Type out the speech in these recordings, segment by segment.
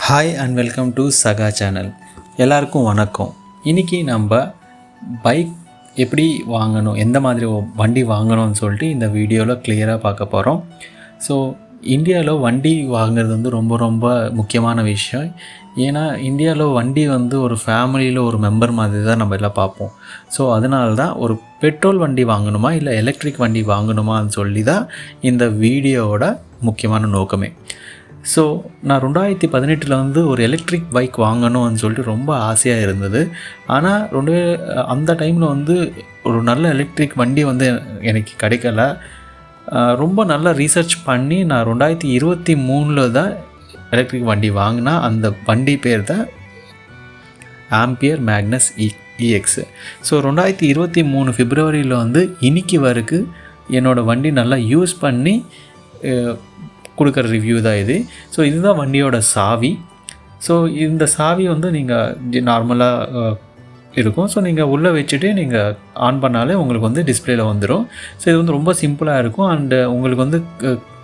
Hi and welcome to சகா channel. எல்லாருக்கும் வணக்கம். இன்றைக்கி நம்ம பைக் எப்படி வாங்கணும், எந்த மாதிரி வண்டி வாங்கணும்னு சொல்லிட்டு இந்த வீடியோவில் கிளியராக பார்க்க போகிறோம். ஸோ இந்தியாவில் வண்டி வாங்குறது வந்து ரொம்ப ரொம்ப முக்கியமான விஷயம். ஏன்னா இந்தியாவில் வண்டி வந்து ஒரு ஃபேமிலியில் ஒரு மெம்பர் மாதிரி தான் நம்ம எல்லாம் பார்ப்போம். ஸோ அதனால தான் ஒரு பெட்ரோல் வண்டி வாங்கணுமா இல்லை எலக்ட்ரிக் வண்டி வாங்கணுமான்னு சொல்லி தான் இந்த வீடியோவோட முக்கியமான நோக்கமே. ஸோ நான் 2018 வந்து ஒரு எலக்ட்ரிக் பைக் வாங்கணும்னு சொல்லிட்டு ரொம்ப ஆசையாக இருந்தது. ஆனால் அந்த டைமில் வந்து ஒரு நல்ல எலக்ட்ரிக் வண்டி வந்து எனக்கு கிடைக்கல. ரொம்ப நல்லா ரீசர்ச் பண்ணி நான் 2023 தான் எலக்ட்ரிக் வண்டி வாங்கினா. அந்த வண்டி பேர் தான் ஆம்பியர் மேக்னஸ் இஎக்ஸ். ஸோ 2023 பிப்ரவரியில் வந்து இன்னைக்கு வரைக்கும் என்னோடய வண்டி நல்லா யூஸ் பண்ணி கொடுக்குற ரிவ்யூ தான் இது. ஸோ இதுதான் வண்டியோட சாவி. ஸோ இந்த சாவி வந்து நீங்கள் நார்மலாக இருக்கும். ஸோ நீங்கள் உள்ளே வச்சுட்டு நீங்கள் ஆன் பண்ணாலே உங்களுக்கு வந்து டிஸ்பிளேயில் வந்துடும். ஸோ இது வந்து ரொம்ப சிம்பிளாக இருக்கும். அண்டு உங்களுக்கு வந்து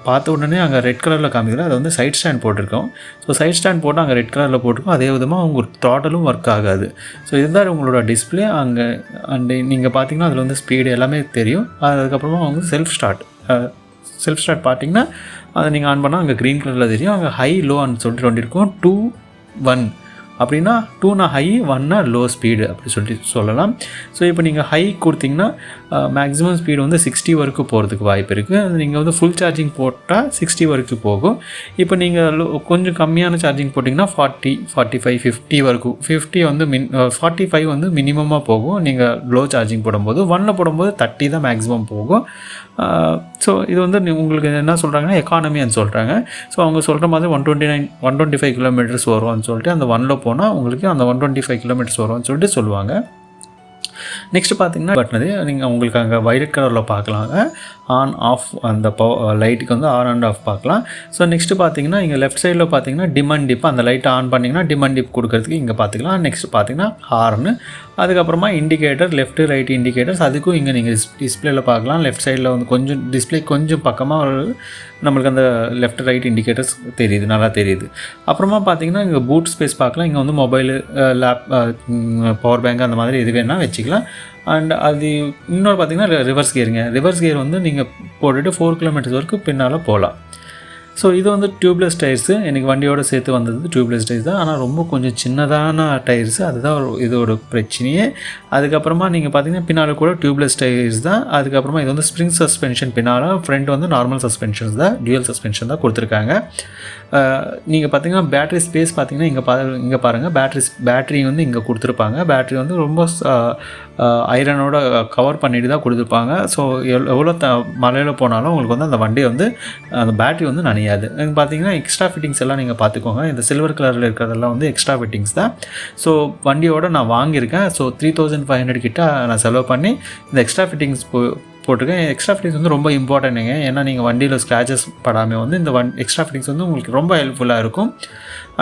பார்த்த உடனே அங்கே ரெட் கலரில் காமிக்கல, அது வந்து சைட் ஸ்டாண்ட் போட்டிருக்கோம். ஸோ சைட் ஸ்டாண்ட் போட்டு அங்கே ரெட் கலரில் போட்டிருக்கோம். அதே விதமாக உங்கள் த்ராட்டலும் ஒர்க் ஆகாது. ஸோ இதுதான் உங்களோட டிஸ்பிளே. அங்கே அண்டு நீங்கள் பார்த்தீங்கன்னா அதில் வந்து ஸ்பீடு எல்லாமே தெரியும். அதுக்கப்புறமா வந்து செல்ஃப் ஸ்டார்ட் பார்த்தீங்கன்னா அதை நீங்கள் ஆன் பண்ணால் அங்கே க்ரீன் கலரில் தெரியும். அங்கே ஹை லோன்னு சொல்லிட்டு ரெண்டு இருக்கும். 2, 1 அப்படின்னா 2னா ஹை, 1னா லோ ஸ்பீடு அப்படி சொல்லிட்டு சொல்லலாம். ஸோ இப்போ நீங்கள் ஹை கொடுத்தீங்கன்னா மேக்ஸிமம் ஸ்பீடு வந்து 60 வரைக்கும் போகிறதுக்கு வாய்ப்பு இருக்குது. நீங்கள் வந்து ஃபுல் சார்ஜிங் போட்டால் 60 வரைக்கும் போகும். இப்போ நீங்கள் கொஞ்சம் கம்மியான சார்ஜிங் போட்டிங்கன்னா 40, 45, 50 வரைக்கும். 50 வந்து 45 வந்து மினிமமாக போகும் நீங்கள் லோ சார்ஜிங் போடும்போது. 1ல் போடும்போது 30 தான் மேக்ஸிமம் போகும். ஸோ இது வந்து உங்களுக்கு என்ன சொல்கிறாங்கன்னா எக்கானமின்னு சொல்கிறாங்க. ஸோ அவங்க சொல்கிற மாதிரி 125 கிலோமீட்டர்ஸ் வரும்னு சொல்லிட்டு அந்த 1ல் போனால் உங்களுக்கு அந்த 125 கிலோமீட்டர்ஸ் வரும்னு சொல்லிட்டு சொல்லுவாங்க. நெக்ஸ்ட்டு பார்த்தீங்கன்னா பட்னது நீங்கள் உங்களுக்கு அங்கே வைலட் கலரில் பார்க்கலாங்க. ஆன் ஆஃப் அந்த லைட்டுக்கு வந்து ஆன் அண்ட் ஆஃப் பார்க்கலாம். ஸோ நெக்ஸ்ட்டு பார்த்தீங்கன்னா இங்கே லெஃப்ட் சைடில் பார்த்தீங்கன்னா டிம் அண்ட் டிப், அந்த லைட்டை ஆன் பண்ணிங்கன்னா டிம் அண்ட் டிப் கொடுக்கறதுக்கு இங்கே பார்த்துக்கலாம். நெக்ஸ்ட் பார்த்தீங்கன்னா ஹார்னு, அதுக்கப்புறமா இண்டிகேட்டர், லெஃப்ட்டு ரைட் இண்டிகேட்டர்ஸ், அதுக்கும் இங்கே நீங்கள் டிஸ்பிளேயில் பார்க்கலாம். லெஃப்ட் சைடில் வந்து கொஞ்சம் டிஸ்பிளே கொஞ்சம் பக்கமாக நம்மளுக்கு அந்த லெஃப்ட் ரைட் இண்டிகேட்டர்ஸ் தெரியுது, நல்லா தெரியுது. அப்புறமா பார்த்தீங்கன்னா இங்கே பூட் ஸ்பேஸ் பார்க்கலாம். இங்கே வந்து மொபைலு, பவர் பேங்க் அந்த மாதிரி எது வேணால் வச்சுக்கலாம். அண்ட் அது இன்னொரு பார்த்திங்கன்னா ரிவர்ஸ் கியர் வந்து நீங்கள் போட்டுட்டு 4 கிலோமீட்டர்ஸ் வரைக்கும் பின்னால் போகலாம். ஸோ இது வந்து டியூப்லெஸ் டயர்ஸு. எனக்கு வண்டியோடு சேர்த்து வந்தது டியூப்லெஸ் டயர்ஸ் தான். ஆனால் ரொம்ப கொஞ்சம் சின்னதான டயர்ஸு, அதுதான் இதோட பிரச்சனையே. அதுக்கப்புறமா நீங்கள் பார்த்தீங்கன்னா பின்னால் கூட டியூப்லெஸ் டயர்ஸ் தான். அதுக்கப்புறமா இது வந்து ஸ்ப்ரிங் சஸ்பென்ஷன், பின்னால் ஃப்ரண்ட் வந்து நார்மல் சஸ்பென்ஷன்ஸ் தான், டியூயல் சஸ்பென்ஷன் தான் கொடுத்துருக்காங்க. நீங்கள் பார்த்தீங்கன்னா பேட்ரி ஸ்பேஸ் பார்த்தீங்கன்னா இங்கே பாருங்கள், பேட்ரி வந்து இங்கே கொடுத்துருப்பாங்க. பேட்ரி வந்து ரொம்ப ஐரனோட கவர் பண்ணிட்டு தான் கொடுத்துருப்பாங்க. ஸோ எவ்வளோ மலையில் போனாலும் உங்களுக்கு வந்து அந்த வண்டி வந்து அந்த பேட்ரி வந்து நனையாது. பார்த்தீங்கன்னா எக்ஸ்ட்ரா ஃபிட்டிங்ஸ் எல்லாம் நீங்கள் பார்த்துக்கோங்க. இந்த சில்வர் கலரில் இருக்கிறதெல்லாம் வந்து எக்ஸ்ட்ரா ஃபிட்டிங்ஸ் தான். ஸோ வண்டியோட நான் வாங்கியிருக்கேன். ஸோ 3500 கிட்ட நான் செலவு பண்ணி இந்த எக்ஸ்ட்ரா ஃபிட்டிங்ஸ் போட்டிருக்கேன். எக்ஸ்ட்ரா ஃபிட்டிங்ஸ் வந்து ரொம்ப இம்பார்ட்டன்ட்டுங்க. ஏன்னா நீங்கள் வண்டியில் ஸ்க்ராச்சஸ் படாமல் வந்து இந்த எக்ஸ்ட்ரா ஃபிட்டிங்ஸ் வந்து உங்களுக்கு ரொம்ப ஹெல்ப்ஃபுல்லாக இருக்கும்.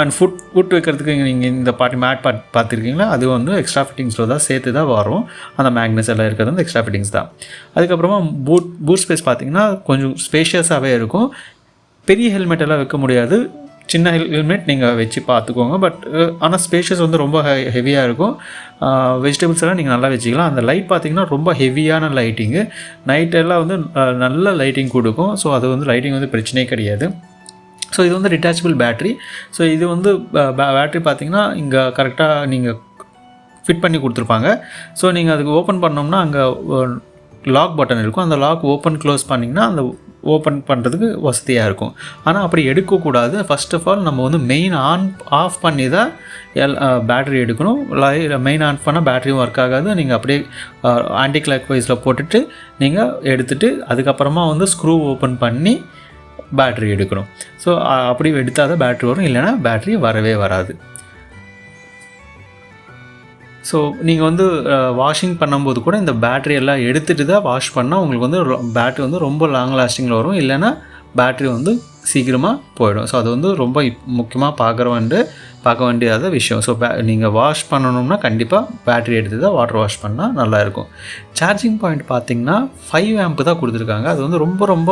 அண்ட் ஃபுட் வைக்கிறதுக்கு நீங்கள் இந்த மேட் பார்த்துருக்கீங்களா, அது வந்து எக்ஸ்ட்ரா ஃபிட்டிங்ஸில் தான் சேர்த்து தான் வரும். அந்த மேக்னஸ் எல்லாம் இருக்கிறது வந்து எக்ஸ்ட்ரா ஃபிட்டிங்ஸ் தான். அதுக்கப்புறமா பூட் ஸ்பேஸ் பார்த்தீங்கன்னா கொஞ்சம் ஸ்பேஷியஸாகவே இருக்கும். பெரிய ஹெல்மெட் எல்லாம் வைக்க முடியாது, சின்ன ஹெல்மெட் நீங்கள் வச்சு பார்த்துக்கோங்க. பட் ஆனால் ஸ்பேஷியஸ் வந்து ரொம்ப ஹெவியாக இருக்கும். வெஜிடபிள்ஸ் எல்லாம் நீங்கள் நல்லா வச்சுக்கலாம். அந்த லைட் பார்த்திங்கன்னா ரொம்ப ஹெவியான லைட்டிங்கு, நைட்டெல்லாம் வந்து நல்ல லைட்டிங் கொடுக்கும். ஸோ அது வந்து லைட்டிங் வந்து பிரச்சனையே கிடையாது. ஸோ இது வந்து டிட்டாச்சபிள் பேட்ரி. ஸோ இது வந்து பேட்ரி பார்த்திங்கன்னா இங்கே கரெக்டாக நீங்கள் ஃபிட் பண்ணி கொடுத்துருப்பாங்க. ஸோ நீங்கள் அதுக்கு ஓப்பன் பண்ணோம்னா அங்கே லாக் பட்டன் இருக்கும். அந்த லாக் ஓப்பன் க்ளோஸ் பண்ணிங்கன்னா அந்த ஓப்பன் பண்ணுறதுக்கு வசதியாக இருக்கும். ஆனால் அப்படி எடுக்கக்கூடாது. ஃபர்ஸ்ட் ஆஃப் ஆல் நம்ம வந்து மெயின் ஆஃப் பண்ணி தான் பேட்ரி எடுக்கணும். மெயின் ஆன் பண்ணால் பேட்ரியும் ஒர்க் ஆகாது. நீங்கள் அப்படியே ஆன்டி கிளாக் வைஸில் போட்டுட்டு நீங்கள் எடுத்துகிட்டு அதுக்கப்புறமா வந்து ஸ்க்ரூ ஓப்பன் பண்ணி பேட்ரி எடுக்கணும். ஸோ அப்படி எடுத்தால் தான் பேட்ரி வரும், இல்லைனா பேட்ரி வரவே வராது. ஸோ நீங்கள் வந்து வாஷிங் பண்ணும்போது கூட இந்த பேட்ரி எல்லாம் எடுத்துகிட்டு தான் வாஷ் பண்ணால் உங்களுக்கு வந்து பேட்ரி வந்து ரொம்ப லாங் லாஸ்டிங்கில் வரும், இல்லைனா பேட்ரி வந்து சீக்கிரமாக போயிடும். ஸோ அது வந்து ரொம்ப முக்கியமாக பார்க்க வேண்டியத விஷயம். ஸோ நீங்கள் வாஷ் பண்ணணும்னா கண்டிப்பாக பேட்ரி எடுத்து தான் வாட்டர் வாஷ் பண்ணால் நல்லாயிருக்கும். சார்ஜிங் பாயிண்ட் பார்த்திங்கன்னா 5 ஆம்ப் தான் கொடுத்துருக்காங்க. அது வந்து ரொம்ப ரொம்ப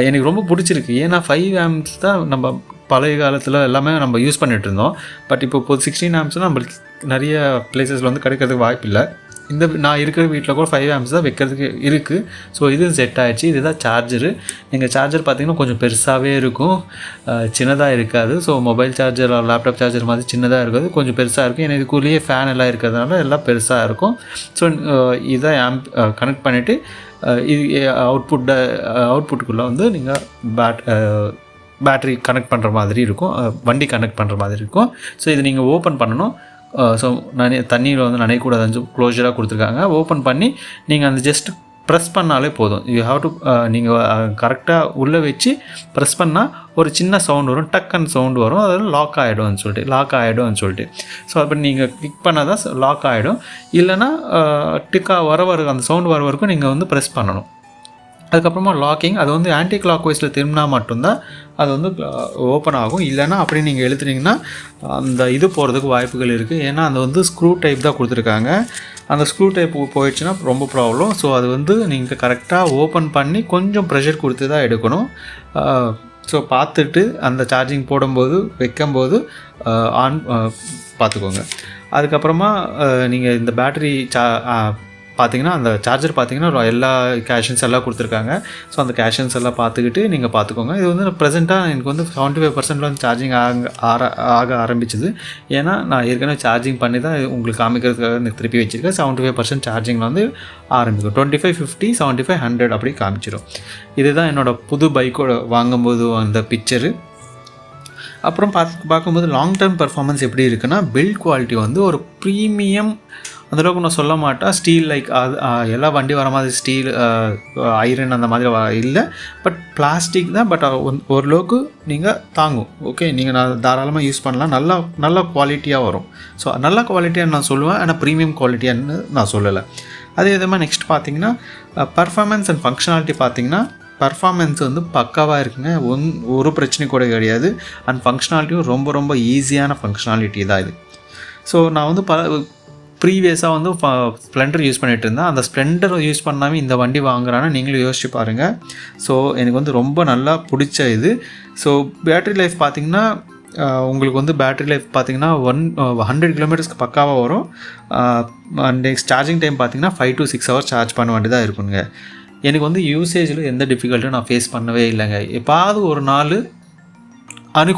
எனக்கு ரொம்ப பிடிச்சிருக்கு. ஏன்னா 5 ஆம்ப்ஸ் தான் நம்ம பழைய காலத்தில் எல்லாமே நம்ம யூஸ் பண்ணிகிட்டு இருந்தோம். பட் இப்போ 16 ஆம்ப்ஸ்னால் நம்மளுக்கு நிறைய பிளேசஸில் வந்து கிடைக்கிறதுக்கு வாய்ப்பு இல்லை. இந்த நான் இருக்கிற வீட்டில் கூட 5 ஆம்ப்ஸ் தான் வைக்கிறதுக்கு இருக்குது. ஸோ இது செட் ஆகிடுச்சு. இதுதான் சார்ஜரு. நீங்கள் சார்ஜர் பார்த்திங்கன்னா கொஞ்சம் பெருசாகவே இருக்கும், சின்னதாக இருக்காது. So mobile charger laptop charger மாதிரி சின்னதாக இருக்காது, கொஞ்சம் பெருசாக இருக்கும். ஏன்னா இதுக்குள்ளேயே ஃபேன் எல்லாம் இருக்கிறதுனால எல்லாம் பெருசாக இருக்கும். ஸோ இதை கனெக்ட் பண்ணிவிட்டு இது அவுட்புட்டுக்குள்ளே வந்து நீங்கள் பேட்ரி கனெக்ட் பண்ணுற மாதிரி இருக்கும், வண்டி கனெக்ட் பண்ணுற மாதிரி இருக்கும். ஸோ இது நீங்கள் ஓப்பன் பண்ணணும். ஸோ தண்ணியில் வந்து நனையக்கூடாது, க்ளோஸராக கொடுத்துருக்காங்க. ஓப்பன் பண்ணி நீங்கள் அந்த ஜஸ்ட் ப்ரெஸ் பண்ணாலே போதும். யூ ஹாவ் டு நீங்கள் கரெக்டாக உள்ளே வச்சு ப்ரெஸ் பண்ணால் ஒரு சின்ன சவுண்டு வரும், டக்குன்னு சவுண்டு வரும். அதாவது லாக் ஆகிடும்னு சொல்லிட்டு. ஸோ அப்போ நீங்கள் கிளிக் பண்ணால் தான் லாக் ஆகிடும். இல்லைனா வர அந்த சவுண்டு வர வரைக்கும் நீங்கள் வந்து ப்ரெஸ் பண்ணணும். அதுக்கப்புறமா லாக்கிங், அது வந்து ஆன்டி கிளாக் வைஸில் திரும்பினா மட்டும்தான் அது வந்து ஓப்பன் ஆகும். இல்லைனா அப்படி நீங்கள் எழுத்துனீங்கன்னா அந்த இது போகிறதுக்கு வாய்ப்புகள் இருக்குது. ஏன்னா அது வந்து ஸ்க்ரூ டைப் தான் கொடுத்துருக்காங்க. அந்த ஸ்க்ரூ டைப் போயிடுச்சுன்னா ரொம்ப ப்ராப்ளம். ஸோ அது வந்து நீங்கள் கரெக்டாக ஓப்பன் பண்ணி கொஞ்சம் ப்ரெஷர் கொடுத்து தான் எடுக்கணும். ஸோ பார்த்துட்டு அந்த சார்ஜிங் போடும்போது வைக்கும்போது ஆன் பார்த்துக்கோங்க. அதுக்கப்புறமா நீங்கள் இந்த பேட்டரி பார்த்தீங்கன்னா அந்த சார்ஜர் பார்த்தீங்கன்னா எல்லா கேஷன்ஸ் எல்லாம் கொடுத்துருக்காங்க. ஸோ அந்த கேஷன்ஸ் எல்லாம் பார்த்துக்கிட்டு நீங்கள் பார்த்துக்கோங்க. இது வந்து ப்ரெசென்ட்டாக எனக்கு வந்து 75% வந்து சார்ஜிங் ஆக ஆரம்பிச்சிது. ஏன்னா நான் ஏற்கனவே சார்ஜிங் பண்ணி தான் உங்களுக்கு காமிக்கிறதுக்காக திருப்பி வச்சுருக்கேன். 75% சார்ஜிங்கில் வந்து ஆரம்பிக்கும். 25, 50, 75, 100 அப்படி காமிச்சிடும். இதுதான் என்னோடய புது பைக்கோட வாங்கும்போது அந்த பிக்சரு. அப்புறம் பார்க்கும்போது லாங் டர்ம் பர்ஃபார்மன்ஸ் எப்படி இருக்குன்னா, பில்ட் குவாலிட்டி வந்து ஒரு ப்ரீமியம் அந்தளவுக்கு நான் சொல்ல மாட்டேன். ஸ்டீல் லைக் அது எல்லா வண்டி வர மாதிரி ஸ்டீல் ஐரன் அந்த மாதிரி இல்லை. பட் பிளாஸ்டிக் தான். பட் ஓரளவுக்கு நீங்கள் தாங்கும். ஓகே, நீங்கள் தாராளமாக யூஸ் பண்ணலாம். நல்ல குவாலிட்டியாக வரும். ஸோ நல்ல குவாலிட்டியாக நான் சொல்லுவேன், ஆனால் ப்ரீமியம் குவாலிட்டியான்னு நான் சொல்லலை. அதே விதமாக நெக்ஸ்ட் பார்த்தீங்கன்னா பர்ஃபார்மன்ஸ் அண்ட் ஃபங்க்ஷனாலிட்டி பார்த்தீங்கன்னா, பர்ஃபார்மன்ஸ் வந்து பக்காவாக இருக்குங்க. ஒரு பிரச்சனை கூட கிடையாது. அண்ட் ஃபங்க்ஷனாலிட்டியும் ரொம்ப ரொம்ப ஈஸியான ஃபங்க்ஷனாலிட்டி தான் இது. ஸோ நான் வந்து ப்ரீவியஸாக வந்து ஸ்ப்ளெண்டர் யூஸ் பண்ணிகிட்டு இருந்தேன். அந்த ஸ்ப்ளெண்டர் யூஸ் பண்ணாமல் இந்த வண்டி வாங்குறான்னா நீங்களும் யோசிச்சு பாருங்கள். ஸோ எனக்கு வந்து ரொம்ப நல்லா பிடிச்ச இது. ஸோ பேட்டரி லைஃப் பார்த்திங்கன்னா உங்களுக்கு வந்து பேட்டரி லைஃப் பார்த்திங்கன்னா 100 கிலோமீட்டர்ஸ்க்கு பக்காவாக வரும். நெக்ஸ்ட் சார்ஜிங் டைம் பார்த்திங்கன்னா 5 to 6 hours சார்ஜ் பண்ண வேண்டி தான் இருக்குங்க. எனக்கு வந்து யூசேஜில் எந்த டிஃபிகல்ட்டும் நான் ஃபேஸ் பண்ணவே இல்லைங்க. எப்பாவது ஒரு நாள்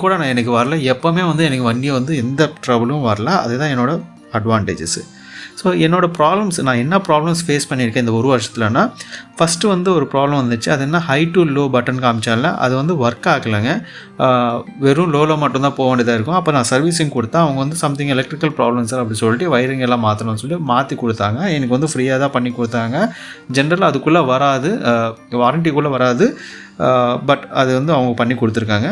கூட எனக்கு வரல. எப்போவுமே வந்து எனக்கு வண்டியை வந்து எந்த ட்ரபிளும் வரல. அதுதான் என்னோடய அட்வான்டேஜஸ். ஸோ என்னோடய ப்ராப்ளம்ஸ், நான் என்ன ப்ராப்ளம்ஸ் ஃபேஸ் பண்ணியிருக்கேன் இந்த ஒரு வருஷத்துலனா, ஃபஸ்ட்டு வந்து ஒரு ப்ராப்ளம் வந்துச்சு. அது என்ன, ஹை டு லோ பட்டன் காமிச்சால அது வந்து ஒர்க் ஆகலைங்க. வெறும் லோவில் மட்டும்தான் போக வேண்டியதாக இருக்கும். அப்போ நான் சர்வீஸிங் கொடுத்தா அவங்க வந்து சம்திங் எலக்ட்ரிக்கல் ப்ராப்ளம்ஸ் அப்படி சொல்லிட்டு வயரிங் எல்லாம் மாற்றணும்னு சொல்லிட்டு மாற்றி கொடுத்தாங்க. எனக்கு வந்து ஃப்ரீயாக தான் பண்ணி கொடுத்தாங்க. ஜென்ரலாக அதுக்குள்ளே வராது, வாரண்டிக்குள்ளே வராது. பட் அது வந்து அவங்க பண்ணி கொடுத்துருக்காங்க.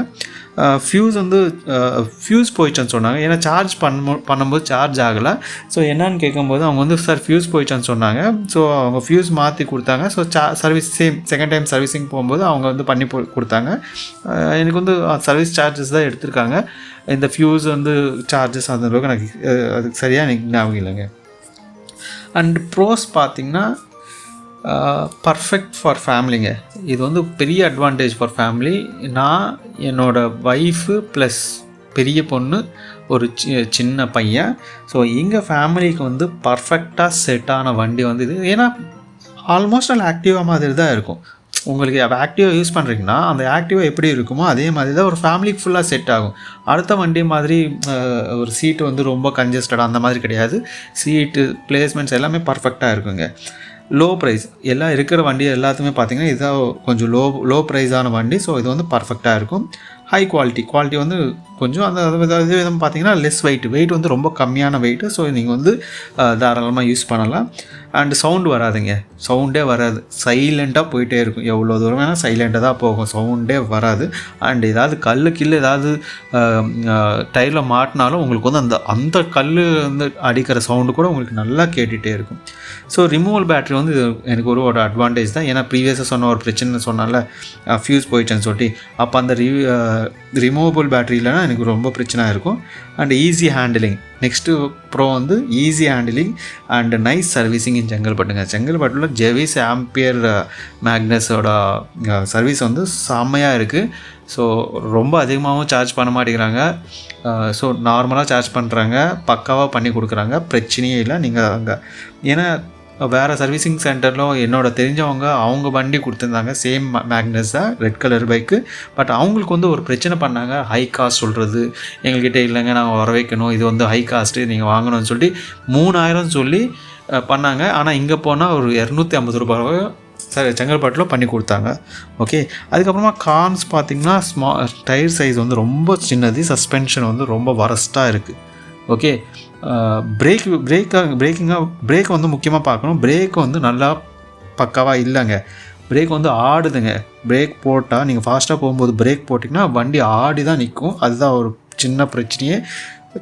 ஃப்யூஸ் போயிடுச்சுன்னு சொன்னாங்க. ஏன்னா சார்ஜ் பண்ணும்போது சார்ஜ் ஆகலை. ஸோ என்னன்னு கேட்கும்போது அவங்க வந்து சார் ஃப்யூஸ் போயிடுச்சுன்னு சொன்னாங்க. ஸோ அவங்க ஃப்யூஸ் மாற்றி கொடுத்தாங்க. So service second time servicing போகும்போது அவங்க வந்து பண்ணி கொடுத்தாங்க. எனக்கு வந்து சர்வீஸ் சார்ஜஸ் தான் எடுத்திருக்காங்க. இந்த ஃப்யூஸ் வந்து சார்ஜஸ் அந்த அளவுக்கு எனக்கு அதுக்கு சரியாக எனக்கு ஞாபகம் இல்லைங்க. அண்ட் ப்ரோஸ் பார்த்திங்கன்னா பர்ஃபெக்ட் ஃபார் ஃபேமிலிங்க. இது வந்து பெரிய அட்வான்டேஜ் ஃபார் ஃபேமிலி. நான் என்னோடய ஒய்ஃபு ப்ளஸ் பெரிய பொண்ணு, ஒரு சின்ன பையன். ஸோ எங்கள் ஃபேமிலிக்கு வந்து பர்ஃபெக்டாக செட்டான வண்டி வந்து இது. ஏன்னா ஆல்மோஸ்ட் அது ஆக்டிவாக மாதிரி தான் இருக்கும். உங்களுக்கு ஆக்டிவாக யூஸ் பண்ணுறீங்கன்னா அந்த ஆக்டிவாக எப்படி இருக்குமோ அதே மாதிரி தான் ஒரு ஃபேமிலிக்கு ஃபுல்லாக செட் ஆகும். அடுத்த வண்டி மாதிரி ஒரு சீட்டு வந்து ரொம்ப கன்ஜஸ்டடாக அந்த மாதிரி கிடையாது. சீட்டு பிளேஸ்மெண்ட்ஸ் எல்லாமே பர்ஃபெக்டாக இருக்குங்க. லோ ப்ரைஸ் எல்லாம் இருக்கிற வண்டி எல்லாத்துமே பார்த்திங்கன்னா இதுதான் கொஞ்சம் லோ ப்ரைஸான வண்டி. ஸோ இது வந்து பர்ஃபெக்டாக இருக்கும். ஹை குவாலிட்டி வந்து கொஞ்சம் அந்த இது விதம் பார்த்திங்கன்னா லெஸ் வெயிட் வந்து ரொம்ப கம்மியான வெயிட்டு. ஸோ நீங்கள் வந்து தாராளமாக யூஸ் பண்ணலாம். அண்டு சவுண்டு வராதுங்க, சவுண்டே வராது. சைலண்ட்டாக போயிட்டே இருக்கும். எவ்வளோ தூரம் வேணால் சைலண்ட்டாக தான் போகும், சவுண்டே வராது. அண்டு ஏதாவது கல் ஏதாவது டயரில் மாட்டினாலும் உங்களுக்கு வந்து அந்த கல் வந்து அடிக்கிற சவுண்டு கூட உங்களுக்கு நல்லா கேட்டுகிட்டே இருக்கும். ஸோ ரிமூவல் பேட்ரி வந்து எனக்கு ஒரு அட்வான்டேஜ் தான். ஏன்னா ப்ரீவியஸாக சொன்ன ஒரு பிரச்சனை சொன்னால ஃப்யூஸ் போயிடுச்சுன்னு சொல்லிட்டு, அப்போ அந்த ரிமூவபிள் பேட்ரி இல்லைனா எனக்கு ரொம்ப பிரச்சனை இருக்கும். And easy handling, next bro வந்து easy handling and nice servicing in செங்கல்பட்டுங்க. செங்கல்பட்டில் ஜெவிஸ் ஆம்பியர் மேக்னஸோட சர்வீஸ் வந்து செம்மையாக இருக்குது. ஸோ ரொம்ப அதிகமாகவும் சார்ஜ் பண்ண மாட்டேங்கிறாங்க. ஸோ நார்மலாக சார்ஜ் பண்ணுறாங்க, பக்காவாக பண்ணி கொடுக்குறாங்க, பிரச்சனையே இல்லை. நீங்கள் அங்கே ஏன்னா வேறு சர்வீசிங் சென்டரில் என்னோட தெரிஞ்சவங்க அவங்க வண்டி கொடுத்துருந்தாங்க, சேம் மேக்னஸ் தான், ரெட் கலர் பைக்கு. பட் அவங்களுக்கு வந்து ஒரு பிரச்சனை பண்ணாங்க, ஹை காஸ்ட் சொல்கிறது. எங்கள்கிட்ட இல்லைங்க நாங்கள் வர வைக்கணும், இது வந்து ஹை காஸ்ட்டு நீங்கள் வாங்கணும்னு சொல்லிட்டு 3000 சொல்லி பண்ணாங்க. ஆனால் இங்கே போனால் ஒரு 250 ரூபாய் செங்கல்பட்டில் பண்ணி கொடுத்தாங்க. ஓகே, அதுக்கப்புறமா கான்ஸ் பார்த்திங்கன்னா டயர் சைஸ் வந்து ரொம்ப சின்னது, சஸ்பென்ஷன் வந்து ரொம்ப வரஸ்ட்டாக இருக்குது. ஓகே, பிரேக் வந்து முக்கியமாக பார்க்கணும். பிரேக் வந்து நல்லா பக்காவாக இல்லைங்க. பிரேக் வந்து ஆடுதுங்க. பிரேக் போட்டால் நீங்கள் ஃபாஸ்ட்டாக போகும்போது பிரேக் போட்டிங்கன்னா வண்டி ஆடி தான் நிற்கும். அதுதான் ஒரு சின்ன பிரச்சனையே.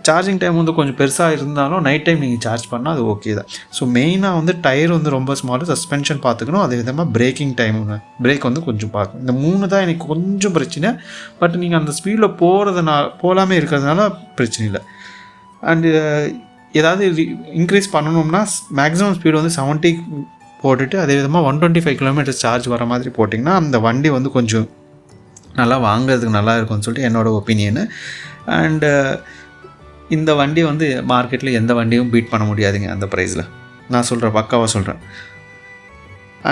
சார்ஜிங் டைம் வந்து கொஞ்சம் பெருசாக இருந்தாலும் நைட் டைம் நீங்கள் சார்ஜ் பண்ணால் அது ஓகே தான். ஸோ மெயினாக வந்து டயர் வந்து ரொம்ப ஸ்மாலு, சஸ்பென்ஷன் பார்த்துக்கணும். அதே விதமாக பிரேக்கிங் டைமுங்க, பிரேக் வந்து கொஞ்சம் பார்க்கணும். இந்த 3 தான் எனக்கு கொஞ்சம் பிரச்சனை. பட் நீங்கள் அந்த ஸ்பீடில் போகலாமே இருக்கிறதுனால பிரச்சனை இல்லை. அண்டு ஏதாவது இன்க்ரீஸ் பண்ணணும்னா மேக்ஸிமம் ஸ்பீடு வந்து 70 போட்டுட்டு அதே விதமாக 125 கிலோமீட்டர் சார்ஜ் வர மாதிரி போட்டிங்கன்னா அந்த வண்டி வந்து கொஞ்சம் நல்லா வாங்குறதுக்கு நல்லா இருக்கும்னு சொல்லிட்டு என்னோடய ஒப்பீனியனு. அண்டு இந்த வண்டி வந்து மார்க்கெட்டில் எந்த வண்டியும் பீட் பண்ண முடியாதுங்க அந்த ப்ரைஸில். நான் சொல்கிறேன், பக்காவாக சொல்கிறேன்.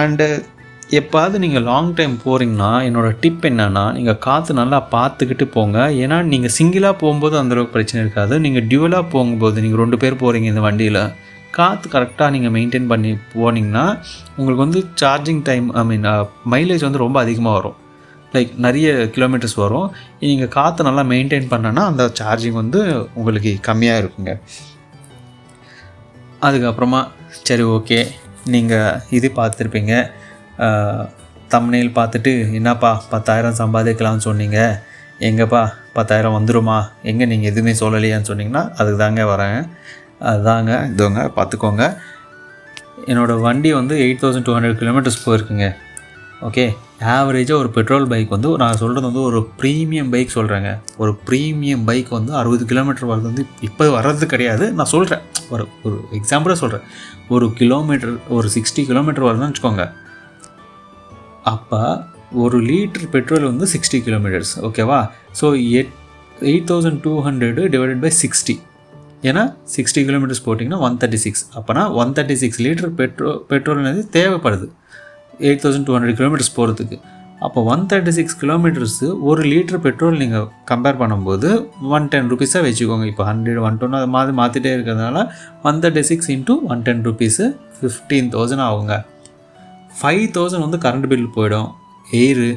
அண்டு எப்பாவது நீங்கள் லாங் டைம் போகிறீங்கன்னா என்னோடய டிப் என்னென்னா, நீங்கள் காற்று நல்லா பார்த்துக்கிட்டு போங்க. ஏன்னா நீங்கள் சிங்கிளாக போகும்போது அந்தளவுக்கு பிரச்சனை இருக்காது. நீங்கள் டியூவலாக போகும்போது, நீங்கள் 2 பேர் போகிறீங்க இந்த வண்டியில், காற்று கரெக்டாக நீங்கள் மெயின்டைன் பண்ணி போனீங்கன்னா உங்களுக்கு வந்து சார்ஜிங் டைம் மைலேஜ் வந்து ரொம்ப அதிகமாக வரும். லைக் நிறைய கிலோமீட்டர்ஸ் வரும். நீங்கள் காற்று நல்லா மெயின்டைன் பண்ணனா அந்த சார்ஜிங் வந்து உங்களுக்கு கம்மியாக இருக்குங்க. அதுக்கப்புறமா சரி ஓகே, நீங்கள் இது பார்த்துருப்பீங்க, தம்ப்நெயில் பார்த்துட்டு என்னப்பா 10,000 சம்பாதிக்கலாம்னு சொன்னீங்க, எங்கப்பா 10,000 வந்துருமா, எங்கே நீங்கள் எதுவுமே சொல்லலையான்னு சொன்னிங்கன்னா அதுக்கு தாங்க வரேன். அதுதாங்க இதுவங்க பார்த்துக்கோங்க. என்னோடய வண்டி வந்து 8200 கிலோமீட்டர்ஸ் போயிருக்குங்க. ஓகே, ஆவரேஜாக ஒரு பெட்ரோல் பைக் வந்து நான் சொல்கிறது வந்து ஒரு ப்ரீமியம் பைக் சொல்கிறேங்க. ஒரு ப்ரீமியம் பைக் வந்து 60 கிலோமீட்டர் வரது வந்து இப்போ வர்றது கிடையாது. நான் சொல்கிறேன், ஒரு எக்ஸாம்பிளாக சொல்கிறேன். ஒரு கிலோமீட்டர் ஒரு 60 கிலோமீட்டர் வருதுன்னு வச்சுக்கோங்க. அப்போ ஒரு லிட்டர் பெட்ரோல் வந்து 60 கிலோமீட்டர்ஸ். ஓகேவா? So 8200 divided by 60. ஏன்னா 60 கிலோமீட்டர்ஸ் போட்டிங்கன்னா 136. அப்போனா 136 லிட்டர் பெட்ரோல்னது தேவைப்படுது 8200 கிலோமீட்டர்ஸ் போகிறதுக்கு. அப்போ 136 கிலோமீட்டர்ஸு ஒரு லிட்டர் பெட்ரோல் நீங்கள் கம்பேர் பண்ணும்போது 110 ருபீஸாக வச்சுக்கோங்க. இப்போ 100 110 அது மாதிரி மாற்றிட்டே இருக்கிறதுனால 136 இன்ட்டு 110 ருபீஸு 15,000 ஆகுங்க. 5,000 வந்து கரண்ட் பில் போயிடும், எயிரு,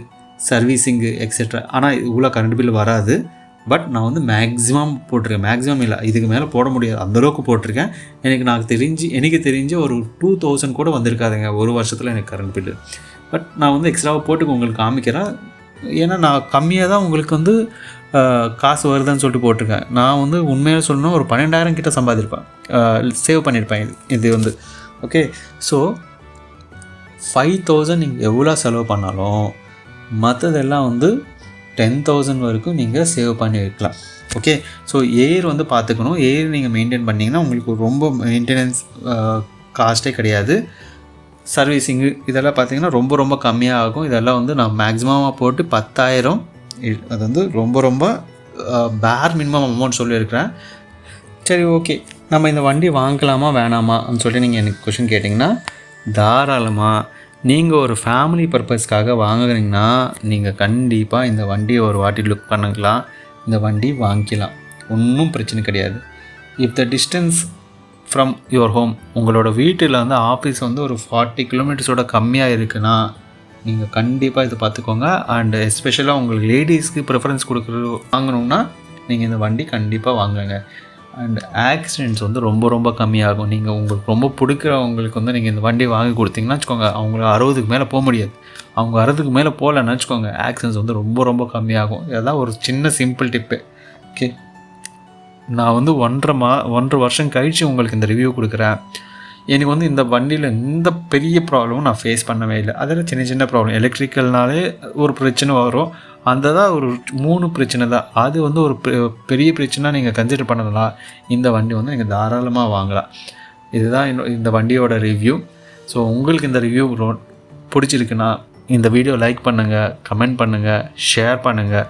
சர்வீஸிங்கு எக்ஸெட்ரா. ஆனால் இவ்வளோ கரண்ட் பில் வராது. பட் நான் வந்து மேக்ஸிமம் போட்டிருக்கேன். மேக்ஸிமம் இல்லை, இதுக்கு மேலே போட முடியாது, அந்தளவுக்கு போட்டிருக்கேன். எனக்கு தெரிஞ்சு ஒரு 2,000 கூட வந்திருக்காதுங்க ஒரு வருஷத்தில் எனக்கு கரண்ட் பில்லு. பட் நான் வந்து எக்ஸ்ட்ராவாக போட்டுக்கு உங்களுக்கு காமிக்கிறேன். ஏன்னா நான் கம்மியாக தான் உங்களுக்கு வந்து காசு வருதுன்னு சொல்லிட்டு போட்டிருக்கேன். நான் வந்து உண்மையாக சொல்லணும் ஒரு 12,000 கிட்ட சம்பாதிருப்பேன், சேவ் பண்ணியிருப்பேன் இது வந்து. ஓகே, ஸோ 5,000 நீங்கள் எவ்வளோ செலவு பண்ணாலும் மற்றதெல்லாம் வந்து 10,000 வரைக்கும் நீங்கள் சேவ் பண்ணி வைக்கலாம். ஓகே, ஸோ ஏர் வந்து பார்த்துக்கணும். ஏர் நீங்கள் மெயின்டைன் பண்ணிங்கன்னா உங்களுக்கு ரொம்ப மெயின்டெனன்ஸ் காஸ்ட்டே கிடையாது. சர்வீஸிங்கு இதெல்லாம் பார்த்திங்கன்னா ரொம்ப ரொம்ப கம்மியாக ஆகும். இதெல்லாம் வந்து நான் மேக்ஸிமமாக போட்டு 10,000, அது வந்து ரொம்ப பேர் மினிமம் அமௌண்ட் சொல்லியிருக்கிறேன். சரி ஓகே, நம்ம இந்த வண்டி வாங்கலாமா வேணாமான்னு சொல்லிட்டு நீங்கள் எனக்கு கொஷின் கேட்டிங்கன்னா, தாராளமாக நீங்கள் ஒரு ஃபேமிலி பர்பஸ்க்காக வாங்குறீங்கன்னா நீங்கள் கண்டிப்பாக இந்த வண்டியை ஒரு வாட்டி லுக் பண்ணிக்கலாம், இந்த வண்டி வாங்கிக்கலாம், ஒன்றும் பிரச்சனை கிடையாது. If the distance from your home, உங்களோட வீட்டில் வந்து ஆஃபீஸ் வந்து ஒரு 40 கிலோமீட்டர்ஸோட கம்மியாக இருக்குன்னா நீங்கள் கண்டிப்பாக இது பார்த்துக்கோங்க. அண்ட் எஸ்பெஷலாக உங்களுக்கு லேடிஸ்க்கு ப்ரிஃபரன்ஸ் கொடுக்குறது வாங்கணுன்னா நீங்கள் இந்த வண்டி கண்டிப்பாக வாங்குங்க. அண்ட் ஆக்சிடெண்ட்ஸ் வந்து ரொம்ப கம்மியாகும். நீங்கள் உங்களுக்கு ரொம்ப பிடிக்கிறவங்களுக்கு வந்து நீங்கள் இந்த வண்டி வாங்கி கொடுத்தீங்கன்னா வச்சுக்கோங்க, அவங்கள 60க்கு மேலே போக முடியாது. அவங்க 60க்கு மேலே போகலன்னு வச்சுக்கோங்க, ஆக்சிடெண்ட்ஸ் வந்து ரொம்ப கம்மியாகும். இதெல்லாம் ஒரு சின்ன சிம்பிள் டிப்பு. ஓகே, நான் வந்து 1.5 வருஷம் கழித்து உங்களுக்கு இந்த ரிவ்யூ கொடுக்குறேன். எனக்கு வந்து இந்த வண்டியில் எந்த பெரிய ப்ராப்ளமும் நான் ஃபேஸ் பண்ணவே இல்லை. அதில் சின்ன சின்ன ப்ராப்ளம் எலக்ட்ரிக்கல்னாலே ஒரு பிரச்சனை வரும். அந்த தான் ஒரு 3 பிரச்சனை தான். அது வந்து ஒரு பெரிய பிரச்சனை நீங்கள் கன்சிடர் பண்ணலாம். இந்த வண்டி வந்து நீங்கள் தாராளமாக வாங்கலாம். இதுதான் இந்த வண்டியோட ரிவ்யூ. ஸோ உங்களுக்கு இந்த ரிவ்யூ பிடிச்சிருக்குன்னா இந்த வீடியோ லைக் பண்ணுங்கள், கமெண்ட் பண்ணுங்கள், ஷேர் பண்ணுங்கள்.